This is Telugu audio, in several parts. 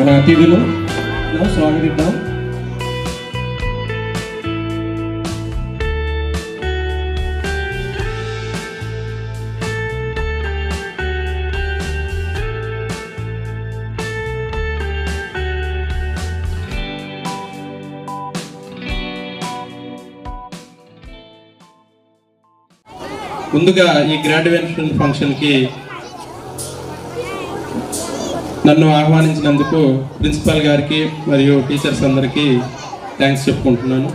మన అతిథులు స్వాగతిద్దాం. ముందుగా ఈ గ్రాడ్యుయేషన్ ఫంక్షన్కి నన్ను ఆహ్వానించినందుకు ప్రిన్సిపాల్ గారికి మరియు టీచర్స్ అందరికీ థ్యాంక్స్ చెప్పుకుంటున్నాను.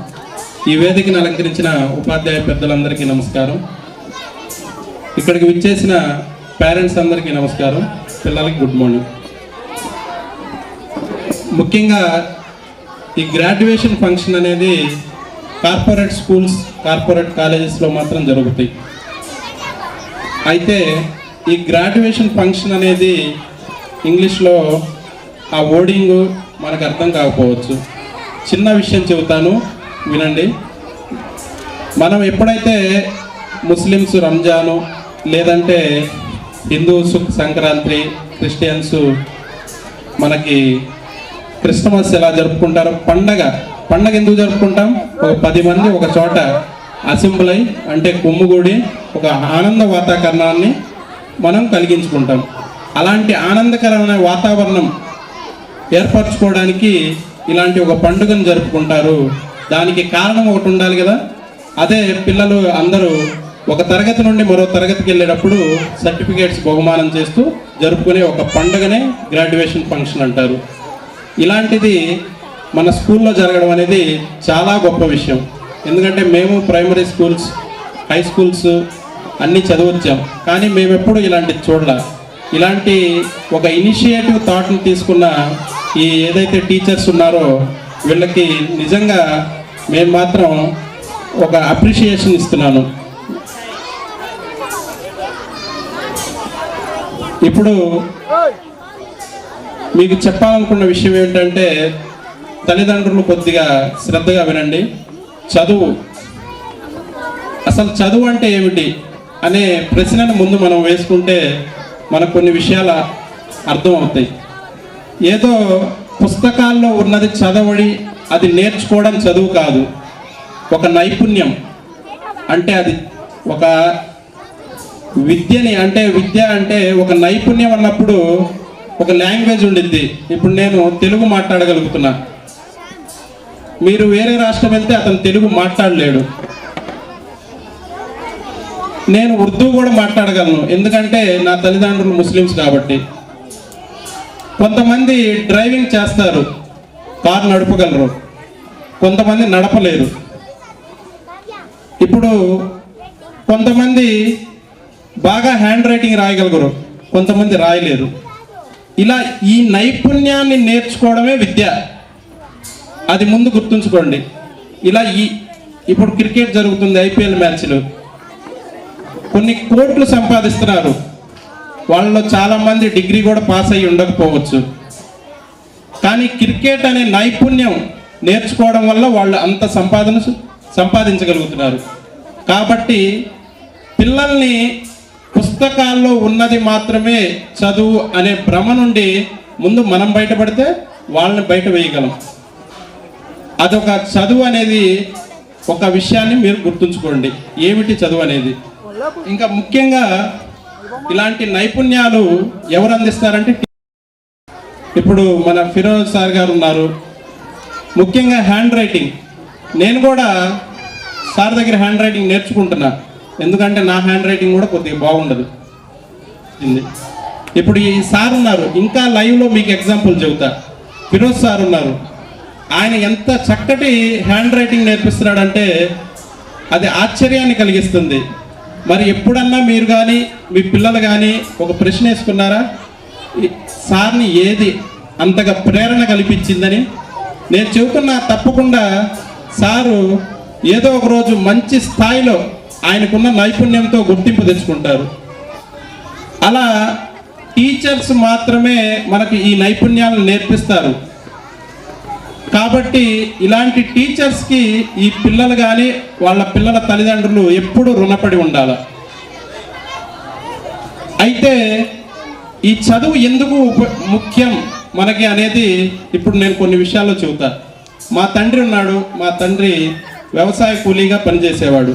ఈ వేదికను అలంకరించిన ఉపాధ్యాయ పెద్దలందరికీ నమస్కారం. ఇక్కడికి విచ్చేసిన పేరెంట్స్ అందరికీ నమస్కారం. పిల్లలకి గుడ్ మార్నింగ్. ముఖ్యంగా ఈ గ్రాడ్యుయేషన్ ఫంక్షన్ అనేది కార్పొరేట్ స్కూల్స్, కార్పొరేట్ కాలేజెస్లో మాత్రం జరుగుతాయి. అయితే ఈ గ్రాడ్యుయేషన్ ఫంక్షన్ అనేది ఇంగ్లీష్లో ఆ వర్డింగ్ మనకు అర్థం కాకపోవచ్చు. చిన్న విషయం చెబుతాను, వినండి. మనం ఎప్పుడైతే ముస్లిమ్స్ రంజాను, లేదంటే హిందూస్ సంక్రాంతి, క్రిస్టియన్స్ మనకి క్రిస్మస్ ఎలా జరుపుకుంటారో, పండగ ఎందుకు జరుపుకుంటాం? ఒక 10 మంది ఒక చోట అసెంబ్లీ అంటే కుమ్ముగూడి ఒక ఆనంద వాతావరణాన్ని మనం కలిగించుకుంటాం. అలాంటి ఆనందకరమైన వాతావరణం ఏర్పరచుకోవడానికి ఇలాంటి ఒక పండుగను జరుపుకుంటారు. దానికి కారణం ఒకటి ఉండాలి కదా. అదే పిల్లలు అందరూ ఒక తరగతి నుండి మరో తరగతికి వెళ్ళేటప్పుడు సర్టిఫికేట్స్ బహుమానం చేస్తూ జరుపుకునే ఒక పండుగనే గ్రాడ్యుయేషన్ ఫంక్షన్ అంటారు. ఇలాంటిది మన స్కూల్లో జరగడం అనేది చాలా గొప్ప విషయం. ఎందుకంటే మేము ప్రైమరీ స్కూల్స్, హై స్కూల్స్ అన్నీ చదివచ్చాం, కానీ మేము ఎప్పుడు ఇలాంటిది చూడలే. ఇలాంటి ఒక ఇనిషియేటివ్ థాట్ని తీసుకున్న ఈ ఏదైతే టీచర్స్ ఉన్నారో వీళ్ళకి నిజంగా నేను మాత్రం ఒక అప్రిషియేషన్ ఇస్తున్నాను. ఇప్పుడు మీకు చెప్పాలనుకున్న విషయం ఏంటంటే, తల్లిదండ్రులు కొద్దిగా శ్రద్ధగా వినండి. అసలు చదువు అంటే ఏమిటి అనే ప్రశ్నను ముందు మనం వేసుకుంటే మనకు కొన్ని విషయాలు అర్థం అవుతాయి. ఏదో పుస్తకాల్లో ఉన్నది చదవడి అది నేర్చుకోవడం చదువు కాదు. ఒక నైపుణ్యం అంటే అది ఒక విద్య అంటే ఒక నైపుణ్యం అన్నప్పుడు ఒక లాంగ్వేజ్ ఉండిద్ది. ఇప్పుడు నేను తెలుగు మాట్లాడగలుగుతున్నా, మీరు వేరే రాష్ట్రం వెళ్తే అతను తెలుగు మాట్లాడలేడు. నేను ఉర్దూ కూడా మాట్లాడగలను, ఎందుకంటే నా తల్లిదండ్రులు ముస్లిమ్స్ కాబట్టి. కొంతమంది డ్రైవింగ్ చేస్తారు, కారు నడపగలరు, కొంతమంది నడపలేరు. ఇప్పుడు కొంతమంది బాగా హ్యాండ్ రైటింగ్ రాయగలరు, కొంతమంది రాయలేరు. ఇలా ఈ నైపుణ్యాన్ని నేర్చుకోవడమే విద్య. అది ముందు గుర్తుంచుకోండి. ఇలా ఇప్పుడు క్రికెట్ జరుగుతుంది, ఐపీఎల్ మ్యాచ్లు, కొన్ని కోట్లు సంపాదిస్తున్నారు. వాళ్ళలో చాలామంది డిగ్రీ కూడా పాస్ అయ్యి ఉండకపోవచ్చు, కానీ క్రికెట్ అనే నైపుణ్యం నేర్చుకోవడం వల్ల వాళ్ళు అంత సంపాదించగలుగుతున్నారు. కాబట్టి పిల్లల్ని పుస్తకాల్లో ఉన్నది మాత్రమే చదువు అనే భ్రమ నుండి ముందు మనం బయటపడితే వాళ్ళని బయట వేయగలం. అదొక చదువు అనేది ఒక విషయాన్ని మీరు గుర్తుంచుకోండి. ఏమిటి చదువు అనేది? ఇంకా ముఖ్యంగా ఇలాంటి నైపుణ్యాలు ఎవరు అందిస్తారంటే, ఇప్పుడు మన ఫిరోజ్ సార్ గారు ఉన్నారు. ముఖ్యంగా హ్యాండ్ రైటింగ్, నేను కూడా సార్ దగ్గర హ్యాండ్ రైటింగ్ నేర్చుకుంటున్నా, ఎందుకంటే నా హ్యాండ్ రైటింగ్ కూడా కొద్దిగా బాగుండదు. ఇప్పుడు ఈ సార్ ఉన్నారు, ఇంకా లైవ్లో మీకు ఎగ్జాంపుల్ చెబుతా. ఫిరోజ్ సార్ ఉన్నారు, ఆయన ఎంత చక్కటి హ్యాండ్ రైటింగ్ నేర్పిస్తున్నాడంటే అది ఆశ్చర్యాన్ని కలిగిస్తుంది. మరి ఎప్పుడన్నా మీరు కానీ మీ పిల్లలు కానీ ఒక ప్రశ్న వేసుకున్నారా, సార్ని ఏది అంతగా ప్రేరణ కల్పించిందని? నేను చెబుతున్నా, తప్పకుండా సారు ఏదో ఒక రోజు మంచి స్థాయిలో ఆయనకున్న నైపుణ్యంతో గుర్తింపు తెచ్చుకుంటారు. అలా టీచర్స్ మాత్రమే మనకు ఈ నైపుణ్యాలను నేర్పిస్తారు. కాబట్టి ఇలాంటి టీచర్స్కి ఈ పిల్లలు కానీ వాళ్ళ పిల్లల తల్లిదండ్రులు ఎప్పుడూ రుణపడి ఉండాలి. అయితే ఈ చదువు ఎందుకు ముఖ్యం మనకి అనేది ఇప్పుడు నేను కొన్ని విషయాల్లో చెబుతా. మా తండ్రి ఉన్నాడు. మా తండ్రి వ్యవసాయ కూలీగా పనిచేసేవాడు.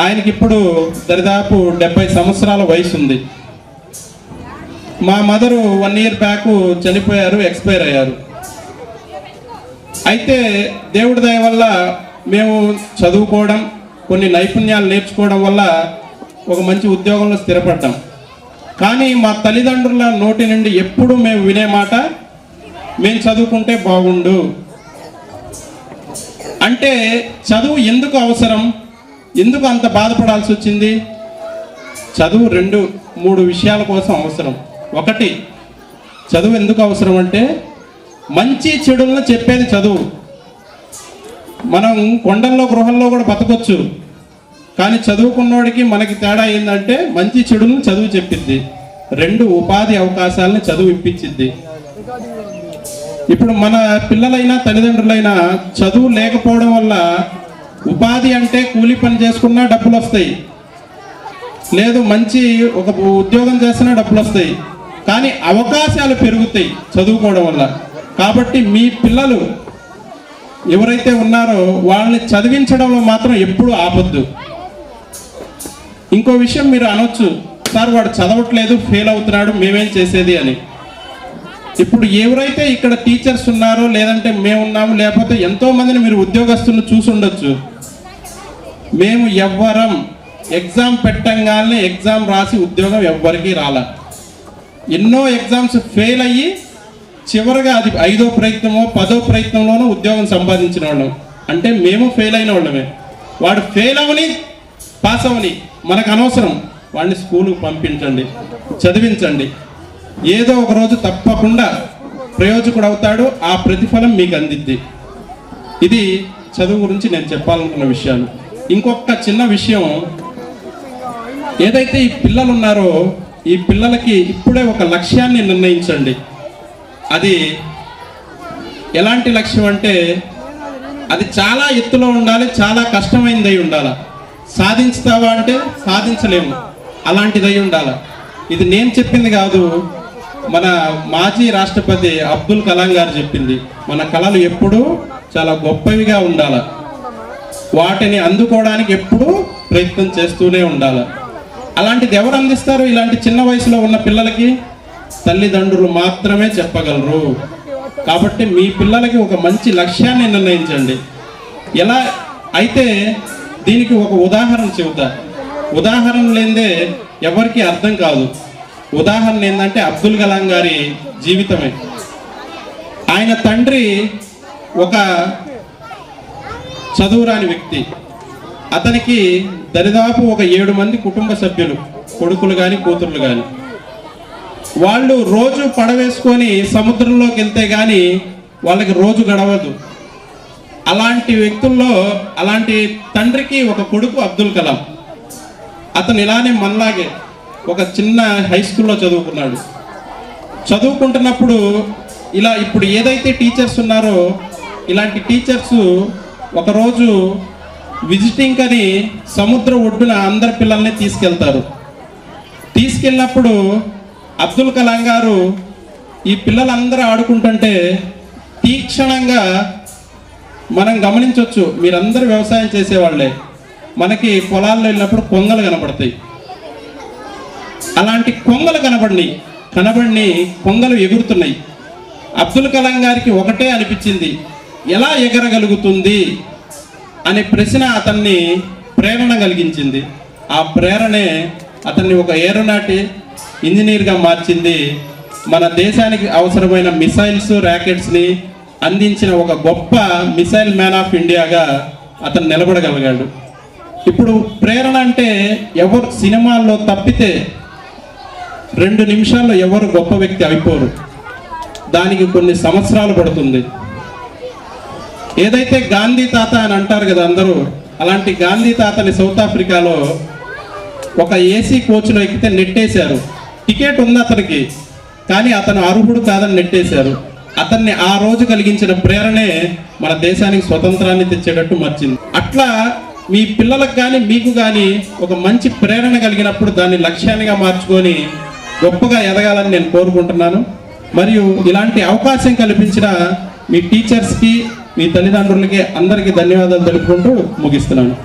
ఆయనకి ఇప్పుడు దరిదాపు 70 సంవత్సరాల వయసు ఉంది. మా మదరు 1 ఇయర్ బ్యాక్ చనిపోయారు, ఎక్స్పైర్ అయ్యారు. అయితే దేవుడి దయ వల్ల మేము చదువుకోవడం, కొన్ని నైపుణ్యాలు నేర్చుకోవడం వల్ల ఒక మంచి ఉద్యోగంలో స్థిరపడ్డాం. కానీ మా తల్లిదండ్రుల నోటి నుండి ఎప్పుడు మేము వినే మాట, మేము చదువుకుంటే బాగుండు. అంటే చదువు ఎందుకు అవసరం, ఎందుకు అంత బాధపడాల్సి వచ్చింది? చదువు 2-3 విషయాల కోసం అవసరం. ఒకటి, చదువు ఎందుకు అవసరం అంటే మంచి చెడులను చెప్పేది చదువు. మనం కొండల్లో గృహంలో కూడా బతకొచ్చు, కానీ చదువుకున్నోడికి మనకి తేడా ఏంటంటే మంచి చెడులను చదువు చెప్పిద్ది. 2 ఉపాధి అవకాశాలను చదువు ఇప్పించిద్ది. ఇప్పుడు మన పిల్లలైనా తల్లిదండ్రులైనా చదువు లేకపోవడం వల్ల ఉపాధి అంటే కూలి పని చేసుకున్నా డబ్బులు వస్తాయి, లేదు మంచి ఒక ఉద్యోగం చేసినా డబ్బులు వస్తాయి, కానీ అవకాశాలు పెరుగుతాయి చదువుకోవడం వల్ల. కాబట్టి మీ పిల్లలు ఎవరైతే ఉన్నారో వాళ్ళని చదివించడంలో మాత్రం ఎప్పుడూ ఆపొద్దు. ఇంకో విషయం మీరు అనొచ్చు, సార్ వాడు చదవట్లేదు, ఫెయిల్ అవుతున్నాడు, మేమేం చేసేది అని. ఇప్పుడు ఎవరైతే ఇక్కడ టీచర్స్ ఉన్నారో, లేదంటే మేమున్నాము, లేకపోతే ఎంతో మందిని మీరు ఉద్యోగస్తులను చూసి ఉండొచ్చు. మేము ఎవ్వరం ఎగ్జామ్ పెట్టంగానే ఎగ్జామ్ రాసి ఉద్యోగం ఎవ్వరికి రాల. ఎన్నో ఎగ్జామ్స్ ఫెయిల్ అయ్యి చివరిగా అది 5వ ప్రయత్నమో 10వ ప్రయత్నంలోనూ ఉద్యోగం సంపాదించిన వాళ్ళం. అంటే మేము ఫెయిల్ అయిన వాళ్ళమే. వాడు ఫెయిల్ అవని పాస్ అవని మనకు అనవసరం. వాడిని స్కూలుకు పంపించండి, చదివించండి. ఏదో ఒక రోజు తప్పకుండా ప్రయోజకుడు అవుతాడు, ఆ ప్రతిఫలం మీకు అందిద్ది. ఇది చదువు గురించి నేను చెప్పాలనుకున్న విషయాలు. ఇంకొక చిన్న విషయం, ఏదైతే ఈ పిల్లలు ఉన్నారో ఈ పిల్లలకి ఇప్పుడే ఒక లక్ష్యాన్ని నిర్ణయించండి. అది ఎలాంటి లక్ష్యం అంటే అది చాలా ఎత్తులో ఉండాలి, చాలా కష్టమైనదై ఉండాలి. సాధించుతావా అంటే సాధించలేము, అలాంటిదై ఉండాలి. ఇది నేను చెప్పింది కాదు, మన మాజీ రాష్ట్రపతి అబ్దుల్ కలాం గారు చెప్పింది. మన కళలు ఎప్పుడూ చాలా గొప్పవిగా ఉండాలి, వాటిని అందుకోవడానికి ఎప్పుడూ ప్రయత్నం చేస్తూనే ఉండాలి. అలాంటిది ఎవరు అందిస్తారు? ఇలాంటి చిన్న వయసులో ఉన్న పిల్లలకి తల్లిదండ్రులు మాత్రమే చెప్పగలరు. కాబట్టి మీ పిల్లలకి ఒక మంచి లక్ష్యాన్ని నిర్ణయించండి. ఎలా అయితే దీనికి ఒక ఉదాహరణ చెబుతా. ఉదాహరణ లేదే ఎవరికి అర్థం కాదు. ఉదాహరణ ఏంటంటే అబ్దుల్ కలాం గారి జీవితమే. ఆయన తండ్రి ఒక చదువురాని వ్యక్తి. అతనికి దరిదాపు ఒక 7 మంది కుటుంబ సభ్యులు, కొడుకులు కానీ కూతుర్లు కానీ. వాళ్ళు రోజు పడవేసుకొని సముద్రంలోకి వెళ్తే కానీ వాళ్ళకి రోజు గడవదు. అలాంటి వ్యక్తుల్లో అలాంటి తండ్రికి ఒక కొడుకు అబ్దుల్ కలాం. అతను ఇలానే మనలాగే ఒక చిన్న హై స్కూల్లో చదువుకున్నాడు. చదువుకుంటున్నప్పుడు ఇలా ఇప్పుడు ఏదైతే టీచర్స్ ఉన్నారో ఇలాంటి టీచర్స్ ఒకరోజు విజిటింగ్ అని సముద్ర ఒడ్డున అందరి పిల్లల్ని తీసుకెళ్తారు. తీసుకెళ్ళినప్పుడు అబ్దుల్ కలాం గారు ఈ పిల్లలందరూ ఆడుకుంటుంటే తీక్షణంగా మనం గమనించవచ్చు, మీరందరూ వ్యవసాయం చేసేవాళ్ళే, మనకి పొలాల్లో వెళ్ళినప్పుడు కొంగలు కనబడతాయి. అలాంటి కొంగలు కనబడి కొంగలు ఎగురుతున్నాయి. అబ్దుల్ కలాం గారికి ఒకటే అనిపించింది, ఎలా ఎగరగలుగుతుంది అనే ప్రశ్న అతన్ని ప్రేరణ కలిగించింది. ఆ ప్రేరణే అతన్ని ఒక ఏరోనాటి ఇంజనీర్గా మార్చింది. మన దేశానికి అవసరమైన మిసైల్స్, ర్యాకెట్స్ని అందించిన ఒక గొప్ప మిసైల్ మ్యాన్ ఆఫ్ ఇండియాగా అతను నిలబడగలిగాడు. ఇప్పుడు ప్రేరణ అంటే ఎవరు సినిమాల్లో తప్పితే 2 నిమిషాల్లో ఎవరు గొప్ప వ్యక్తి అయిపోరు. దానికి కొన్ని సంవత్సరాలు పడుతుంది. ఏదైతే గాంధీ తాత అని అంటారు కదా అందరూ, అలాంటి గాంధీ తాతని సౌత్ ఆఫ్రికాలో ఒక ఏసీ కోచ్లో ఎక్కితే నెట్టేశారు. టికెట్ ఉంది అతనికి, కానీ అతను అర్హుడు కాదని నెట్టేశారు. అతన్ని ఆ రోజు కలిగించిన ప్రేరణే మన దేశానికి స్వతంత్రాన్ని తెచ్చేటట్టు మార్చింది. అట్లా మీ పిల్లలకు కానీ మీకు కానీ ఒక మంచి ప్రేరణ కలిగినప్పుడు దాన్ని లక్ష్యాన్నిగా మార్చుకొని గొప్పగా ఎదగాలని నేను కోరుకుంటున్నాను. మరియు ఇలాంటి అవకాశం కల్పించిన మీ టీచర్స్కి, మీ తల్లిదండ్రులకి అందరికీ ధన్యవాదాలు తెలుపుకుంటూ ముగిస్తున్నాను.